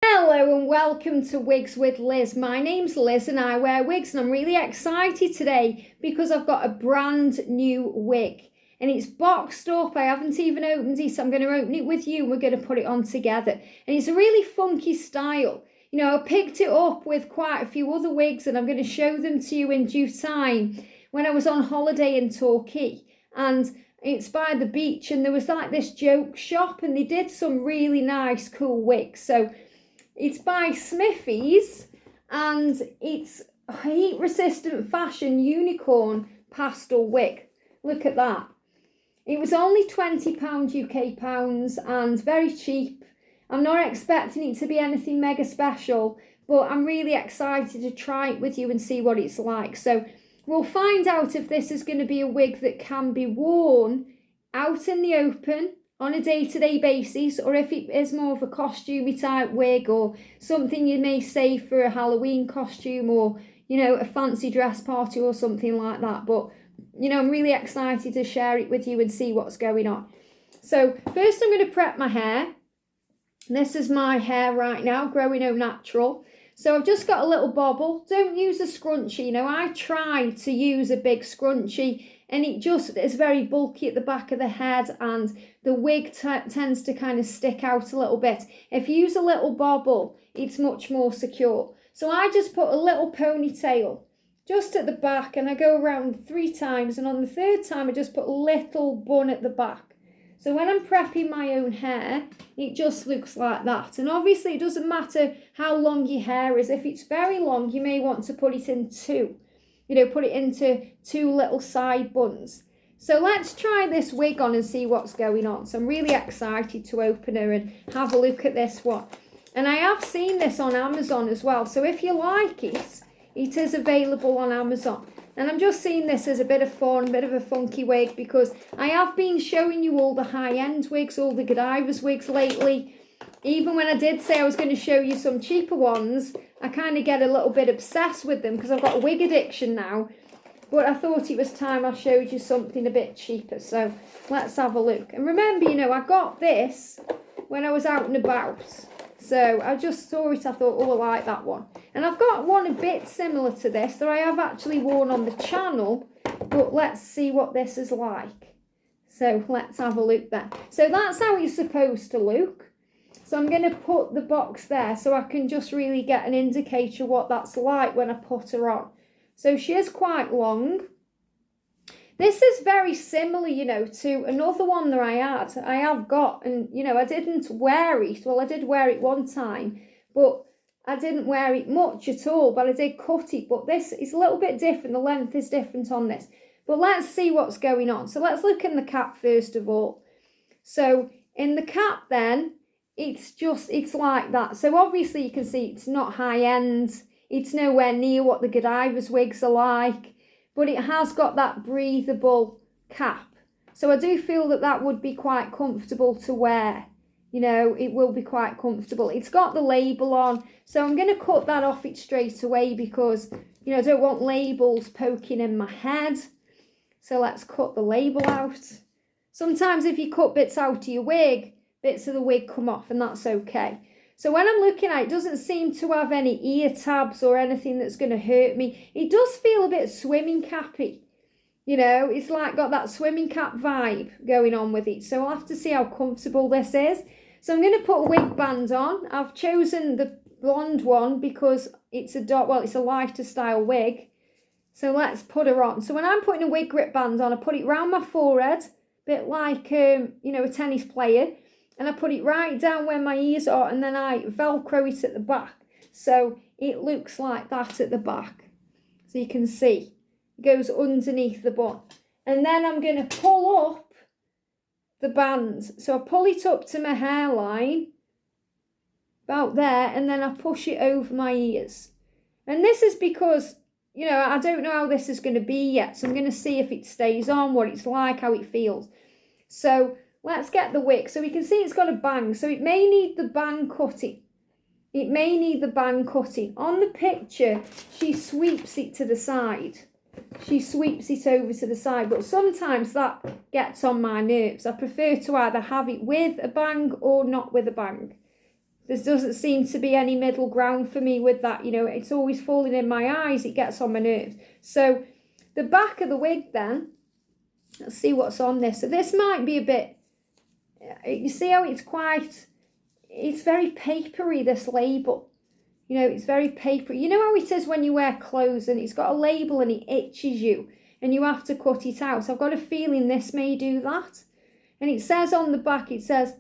Hello and welcome to Wigs with Liz. My name's Liz and I wear wigs, and I'm really excited today because I've got a brand new wig and it's boxed up. I haven't even opened it, so I'm going to open it with you and we're going to put it on together. And it's a really funky style. You know, I picked it up with quite a few other wigs and I'm going to show them to you in due time when I was on holiday in Turkey. And it's by the beach and there was like this joke shop and they did some really nice cool wigs. So it's by Smiffys and it's heat resistant fashion unicorn pastel wig. Look at that. It was only £20 UK pounds and very cheap. I'm not expecting it to be anything mega special, but I'm really excited to try it with you and see what it's like. So we'll find out if this is going to be a wig that can be worn out in the open on a day-to-day basis, or if it is more of a costumey type wig or something you may save for a Halloween costume or, you know, a fancy dress party or something like that. But, you know, I'm really excited to share it with you and see what's going on. So first I'm going to prep my hair. This is my hair right now, growing au natural. So I've just got a little bobble. Don't use a scrunchie. You know, I tried to use a big scrunchie and it just is very bulky at the back of the head and the wig tends to kind of stick out a little bit. If you use a little bobble, it's much more secure. So I just put a little ponytail just at the back and I go around 3 times, and on the 3rd time I just put a little bun at the back. So when I'm prepping my own hair, it just looks like that. And obviously it doesn't matter how long your hair is. If it's very long, you may want to put it in 2. You know, put it into 2 little side buns. So let's try this wig on and see what's going on. So I'm really excited to open her and have a look at this one. And I have seen this on Amazon as well. So if you like it, it is available on Amazon. And I'm just seeing this as a bit of fun, a bit of a funky wig, because I have been showing you all the high-end wigs, all the Godiva's wigs lately. Even when I did say I was going to show you some cheaper ones, I kind of get a little bit obsessed with them because I've got a wig addiction now. But I thought it was time I showed you something a bit cheaper. So let's have a look. And remember, you know, I got this when I was out and about. So I just saw it, I thought, oh, I like that one. And I've got one a bit similar to this that I have actually worn on the channel. But let's see what this is like. So let's have a look then. So that's how it's supposed to look. So I'm going to put the box there so I can just really get an indicator what that's like when I put her on. So she is quite long. This is very similar, you know, to another one that I have got. And, you know, I didn't wear it. Well, I did wear it one time, but I didn't wear it much at all. But I did cut it. But this is a little bit different. The length is different on this. But let's see what's going on. So let's look in the cap first of all. So in the cap then, it's like that. So obviously you can see it's not high end. It's nowhere near what the Godiva's wigs are like. But it has got that breathable cap. So I do feel that that would be quite comfortable to wear. You know, it will be quite comfortable. It's got the label on. So I'm going to cut that off it straight away because, you know, I don't want labels poking in my head. So let's cut the label out. Sometimes if you cut bits out of your wig, bits of the wig come off, and that's okay. So when I'm looking at it, it doesn't seem to have any ear tabs or anything that's going to hurt me. It does feel a bit swimming cappy. You know, it's like got that swimming cap vibe going on with it. So I'll have to see how comfortable this is. So I'm going to put a wig band on. I've chosen the blonde one because it's a lighter style wig. So let's put her on. So when I'm putting a wig grip band on, I put it round my forehead, a bit like, you know, a tennis player. And I put it right down where my ears are, and then I Velcro it at the back. So it looks like that at the back. So you can see it goes underneath the bun. And then I'm going to pull up the band. So I pull it up to my hairline, about there, and then I push it over my ears. And this is because, you know, I don't know how this is going to be yet. So I'm going to see if it stays on, what it's like, how it feels. So let's get the wig. So we can see it's got a bang. So it may need the bang cutting. It may need the bang cutting. On the picture, she sweeps it to the side. She sweeps it over to the side. But sometimes that gets on my nerves. I prefer to either have it with a bang or not with a bang. There doesn't seem to be any middle ground for me with that. You know, it's always falling in my eyes. It gets on my nerves. So the back of the wig then, let's see what's on this. So this might be a bit, you see how it's very papery, this label. You know, it's very papery. You know how it is when you wear clothes and it's got a label and it itches you and you have to cut it out. So I've got a feeling this may do that. And it says on the back, it says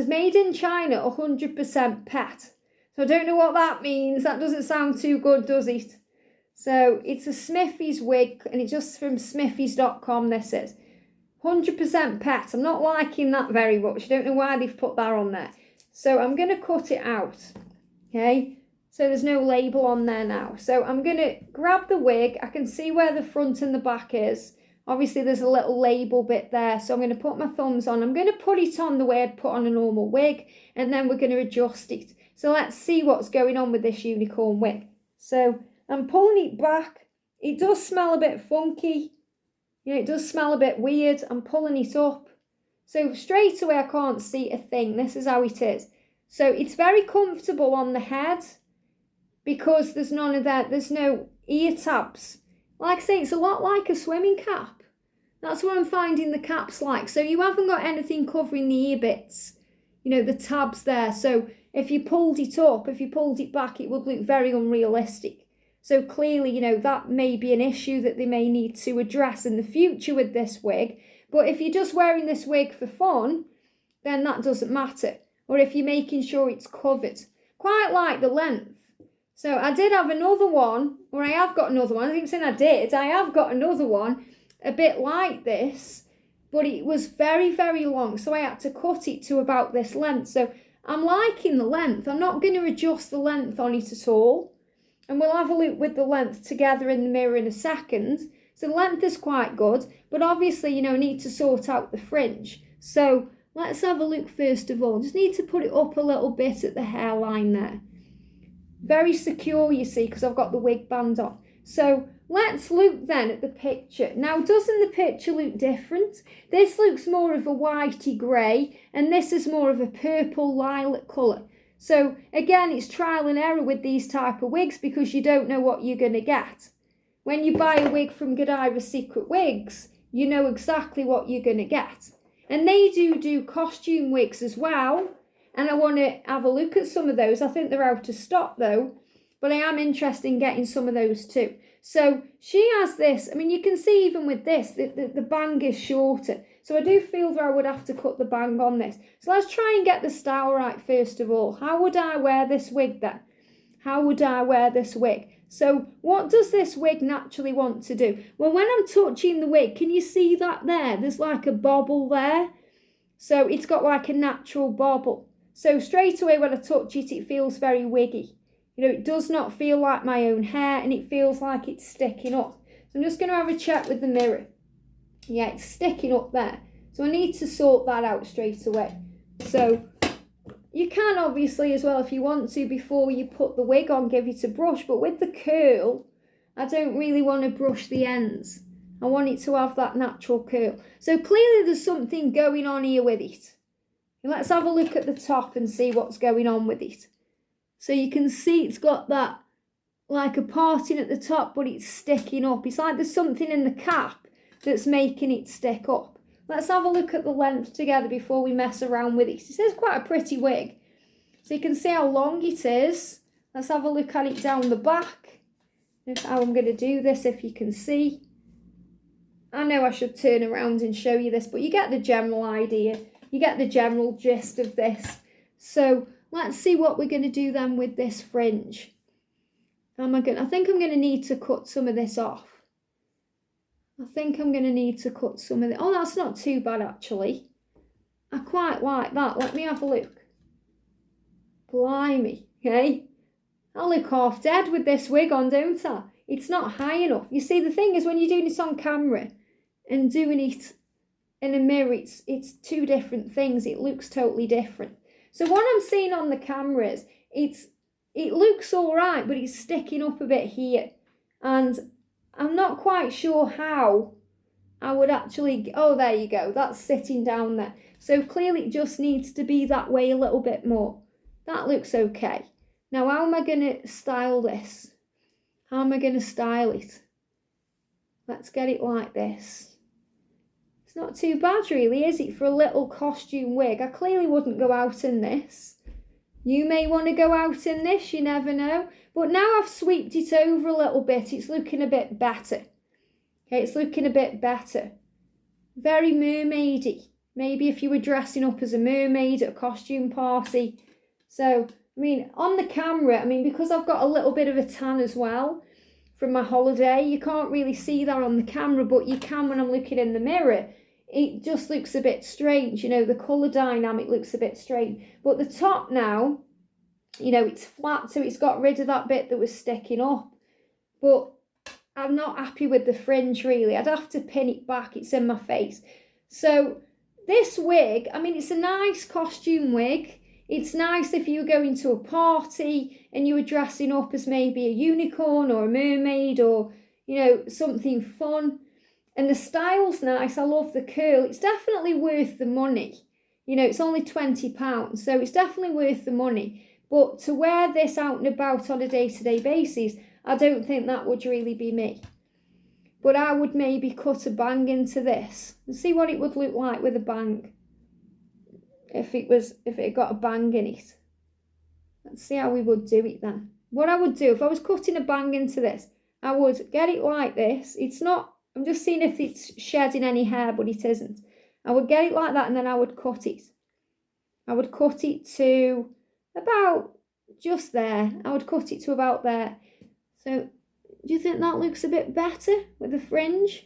made in China, 100% pet. So I don't know what that means. That doesn't sound too good, does it? So it's a Smiffys wig, and it's just from smiffys.com, this is. 100% pet. I'm not liking that very much. I don't know why they've put that on there. So I'm going to cut it out. Okay? So there's no label on there now. So I'm going to grab the wig. I can see where the front and the back is. Obviously, there's a little label bit there, so I'm going to put my thumbs on. I'm going to put it on the way I'd put on a normal wig, and then we're going to adjust it. So let's see what's going on with this unicorn wig. So I'm pulling it back. It does smell a bit funky. You know, it does smell a bit weird. I'm pulling it up. So straight away, I can't see a thing. This is how it is. So it's very comfortable on the head because there's none of that. There's no ear tabs. Like I say, it's a lot like a swimming cap. That's what I'm finding the cap's like. So you haven't got anything covering the ear bits, you know, the tabs there. So if you pulled it up, if you pulled it back, it would look very unrealistic. So clearly, you know, that may be an issue that they may need to address in the future with this wig. But if you're just wearing this wig for fun, then that doesn't matter. Or if you're making sure it's covered. Quite like the length. So I did have another one, or I have got another one. I didn't say I did. I have got another one a bit like this, but it was very, very long. So I had to cut it to about this length. So I'm liking the length. I'm not going to adjust the length on it at all. And we'll have a look with the length together in the mirror in a second. So the length is quite good, but obviously, you know, I need to sort out the fringe. So let's have a look first of all. Just need to put it up a little bit at the hairline there. Very secure, you see, because I've got the wig band on. So let's look then at the picture. Now, doesn't the picture look different? This looks more of a whitey grey, and this is more of a purple lilac colour. So again, it's trial and error with these type of wigs because you don't know what you're going to get. When you buy a wig from Godiva's Secret Wigs, you know exactly what you're going to get. And they do costume wigs as well. And I want to have a look at some of those. I think they're out of stock though. But I am interested in getting some of those too. So she has this. I mean, you can see even with this, the bang is shorter. So I do feel that I would have to cut the bang on this. So let's try and get the style right first of all. How would I wear this wig then? How would I wear this wig? So what does this wig naturally want to do? Well, when I'm touching the wig, can you see that there? There's like a bobble there. So it's got like a natural bobble. So straight away when I touch it, it feels very wiggy. You know, it does not feel like my own hair and it feels like it's sticking up. So I'm just going to have a check with the mirror. Yeah, it's sticking up there. So I need to sort that out straight away. So you can obviously as well, if you want to, before you put the wig on, give it a brush. But with the curl, I don't really want to brush the ends. I want it to have that natural curl. So clearly there's something going on here with it. Let's have a look at the top and see what's going on with it. So you can see it's got that like a parting at the top, but it's sticking up. It's like there's something in the cap that's making it stick up. Let's have a look at the length together before we mess around with it. This is quite a pretty wig. So you can see how long it is. Let's have a look at it down the back. Look how I'm going to do this if you can see. I know I should turn around and show you this, but you get the general idea. You get the general gist of this. So let's see what we're going to do then with this fringe. I think I'm going to need to cut some of this off. I think I'm going to need to cut some of it. Oh, that's not too bad actually. I quite like that. Let me have a look. Blimey, okay? I look half dead with this wig on, don't I? It's not high enough. You see, the thing is when you're doing this on camera and doing it in a mirror, it's two different things. It looks totally different. So what I'm seeing on the camera is it looks all right, but it's sticking up a bit here. And I'm not quite sure how I would actually... Oh, there you go. That's sitting down there. So clearly it just needs to be that way a little bit more. That looks okay. Now, how am I going to style this? How am I going to style it? Let's get it like this. It's not too bad really, is it, for a little costume wig? I clearly wouldn't go out in this. You may want to go out in this, you never know. But now I've sweeped it over a little bit, it's looking a bit better. Okay, it's looking a bit better. Very mermaidy. Maybe if you were dressing up as a mermaid at a costume party. So, I mean, on the camera, I mean, because I've got a little bit of a tan as well from my holiday, you can't really see that on the camera, but you can when I'm looking in the mirror. It just looks a bit strange, you know, the colour dynamic looks a bit strange. But the top now, you know, it's flat, so it's got rid of that bit that was sticking up. But I'm not happy with the fringe, really. I'd have to pin it back, it's in my face. So this wig, I mean, it's a nice costume wig. It's nice if you were going to a party and you were dressing up as maybe a unicorn or a mermaid or, you know, something fun. And the style's nice. I love the curl. It's definitely worth the money. You know, it's only £20, so it's definitely worth the money. But to wear this out and about on a day-to-day basis, I don't think that would really be me. But I would maybe cut a bang into this and see what it would look like with a bang. If it got a bang in it. Let's see how we would do it then. What I would do, if I was cutting a bang into this, I would get it like this. It's not, I'm just seeing if it's shedding any hair, but it isn't. I would get it like that and then I would cut it. I would cut it to about just there. I would cut it to about there. So, do you think that looks a bit better with the fringe?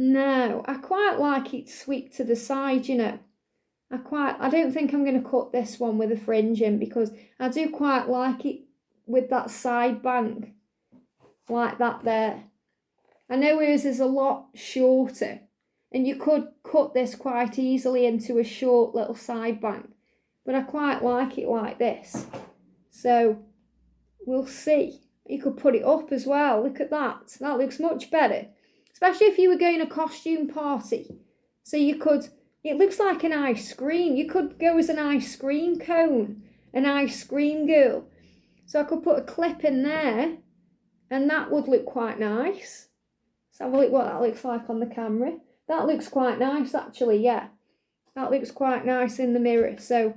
No, I quite like it swept to the side, you know. I don't think I'm going to cut this one with a fringe in because I do quite like it with that side bang, like that there. I know hers is a lot shorter and you could cut this quite easily into a short little side bang, but I quite like it like this. So, we'll see. You could put it up as well, look at that. That looks much better. Especially if you were going to a costume party. So you could, it looks like an ice cream. You could go as an ice cream cone, an ice cream girl. So I could put a clip in there and that would look quite nice. Let's have a look what that looks like on the camera. That looks quite nice actually, yeah. That looks quite nice in the mirror. So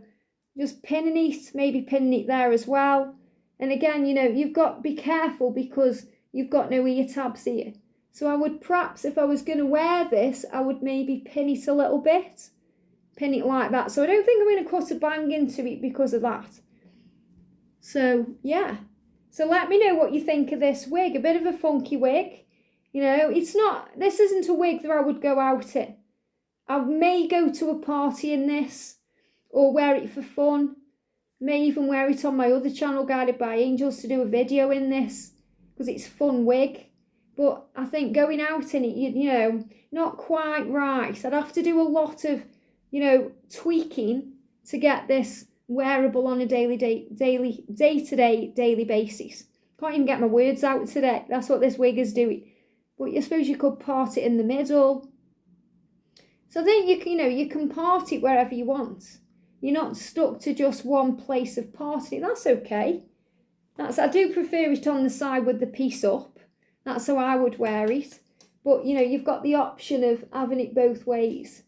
just pinning it, maybe pinning it there as well. And again, you know, you've got to be careful because you've got no ear tabs here. So I would perhaps, if I was going to wear this, I would maybe pin it a little bit. Pin it like that. So I don't think I'm going to cut a bang into it because of that. So, yeah. So let me know what you think of this wig. A bit of a funky wig. You know, it's not, this isn't a wig that I would go out in. I may go to a party in this or wear it for fun. May even wear it on my other channel, Guided by Angels, to do a video in this because it's a fun wig. But I think going out in it, you know, not quite right. I'd have to do a lot of, you know, tweaking to get this wearable on a day-to-day basis. Can't even get my words out today. That's what this wig is doing. But I suppose you could part it in the middle. So I think you can part it wherever you want. You're not stuck to just one place of parting it. That's okay. I do prefer it on the side with the piece up. That's how I would wear it. But, you know, you've got the option of having it both ways.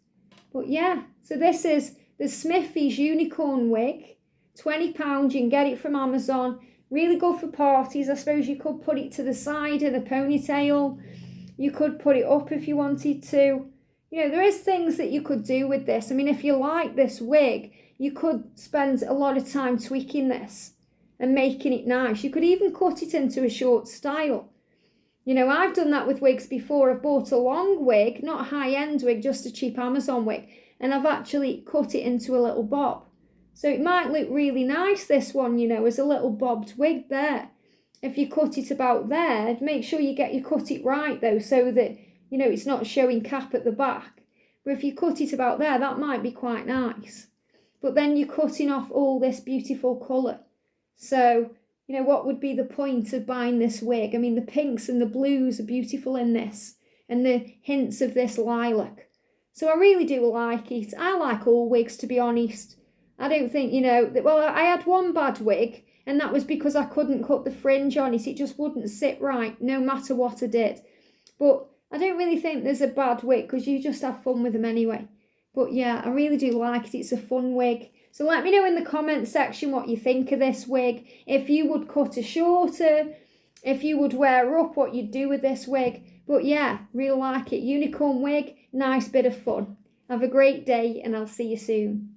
But, yeah. So this is the Smiffys unicorn wig. £20. You can get it from Amazon. Really good for parties. I suppose you could put it to the side in a ponytail. You could put it up if you wanted to. You know, there is things that you could do with this. I mean, if you like this wig, you could spend a lot of time tweaking this and making it nice. You could even cut it into a short style. You know, I've done that with wigs before. I've bought a long wig, not a high-end wig, just a cheap Amazon wig, and I've actually cut it into a little bob. So it might look really nice, this one, you know, as a little bobbed wig there. If you cut it about there, make sure you cut it right, though, so that, you know, it's not showing cap at the back. But if you cut it about there, that might be quite nice. But then you're cutting off all this beautiful colour. So, you know, what would be the point of buying this wig? I mean, the pinks and the blues are beautiful in this, and the hints of this lilac. So I really do like it. I like all wigs, to be honest. I don't think, you know, well, I had one bad wig, and that was because I couldn't cut the fringe on it. It just wouldn't sit right, no matter what I did. But I don't really think there's a bad wig, because you just have fun with them anyway. But yeah, I really do like it. It's a fun wig. So let me know in the comment section what you think of this wig. If you would cut a shorter, if you would wear up, what you'd do with this wig. But yeah, really like it. Unicorn wig, nice bit of fun. Have a great day, and I'll see you soon.